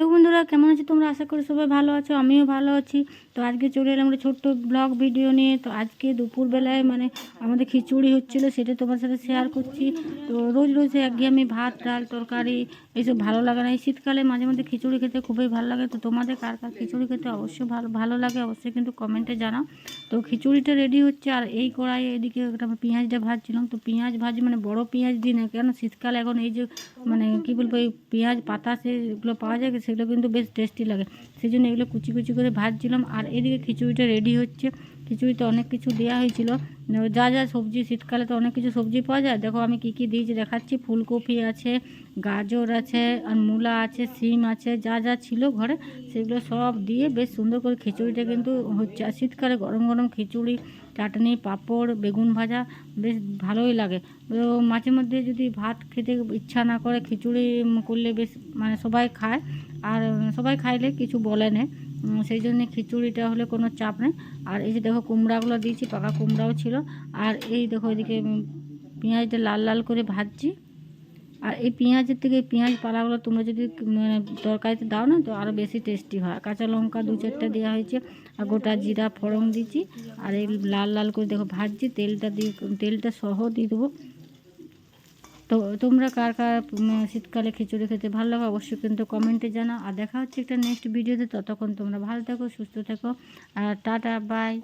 তো বন্ধুরা কেমন আছো তোমরা? আশা করি সবাই ভালো আছো, আমিও ভালো আছি। তো আজকে চলে এলাম একটা ছোট্ট ব্লগ ভিডিও নিয়ে। তো আজকে দুপুরবেলায় আমাদের খিচুড়ি হচ্ছিলো, সেটা তোমার সাথে শেয়ার করছি। তো রোজ রোজ একঘেয়েমি ভাত ডাল তরকারি এইসব ভালো লাগে না। এই শীতকালে মাঝে মধ্যে খিচুড়ি খেতে খুবই ভালো লাগে। তো তোমাদের কার কার খিচুড়ি খেতে অবশ্যই ভালো লাগে, অবশ্যই কিন্তু কমেন্টে জানাও। তো খিচুড়িটা রেডি হচ্ছে, আর এই কড়াইয়ে এদিকে একটা পেঁয়াজটা ভাজছিলাম। তো পেঁয়াজ ভাজি বড় পেঁয়াজ দিই না, কেন শীতকালে এখন এই যে কী বলবো, এই পেঁয়াজ পাতা সেগুলো পাওয়া যায়, সেগুলো কিন্তু বেশ টেস্টি লাগে। সেই জন্য এগুলো কুচি কুচি করে ভাজছিলাম। আর এদিকে খিচুড়িটা রেডি হচ্ছে। খিচুড়িতে অনেক কিছু দেওয়া হয়েছিল, যা যা সবজি, শীতকালে তো অনেক কিছু সবজি পাওয়া যায়। দেখো আমি কী কী দিয়েছি দেখাচ্ছি। ফুলকপি আছে, গাজর আছে, আর মূলা আছে, সিম আছে, যা যা ছিল ঘরে সেগুলো সব দিয়ে বেশ সুন্দর করে খিচুড়িটা কিন্তু হচ্ছে। আর শীতকালে গরম গরম খিচুড়ি, চাটনি, পাঁপড়, বেগুন ভাজা বেশ ভালোই লাগে। তো মাঝে মধ্যে যদি ভাত খেতে ইচ্ছা না করে, খিচুড়ি করলে বেশ সবাই খায়, আর সবাই খাইলে কিছু বলে না। সেই জন্যে খিচুড়িটা হলে কোনো চাপ নেই। আর এই যে দেখো কুমড়াগুলো দিয়েছি, পাকা কুমড়াও ছিল। আর এই দেখো এদিকে পেঁয়াজটা লাল লাল করে ভাজছি। আর এই পেঁয়াজের থেকে এই পেঁয়াজ পালাগুলো তোমরা যদি তরকারিতে দাও না, তো আরও বেশি টেস্টি হয়। কাঁচা লঙ্কা 2-4টা দেওয়া হয়েছে, আর গোটা জিরা ফোড়ন দিচ্ছি। আর এই লাল লাল করে দেখো ভাজছি, তেলটা সহ দিয়ে দেবো। তো তোমরা কার কার শীতকালে খিচুড়ি খেতে ভালো লাগে অবশ্যই কিন্তু কমেন্টে জানাও। আর দেখা হচ্ছে একটা নেক্সট ভিডিওতে। ততক্ষণ তোমরা ভালো থেকো, সুস্থ থেকো, আর টাটা বাই।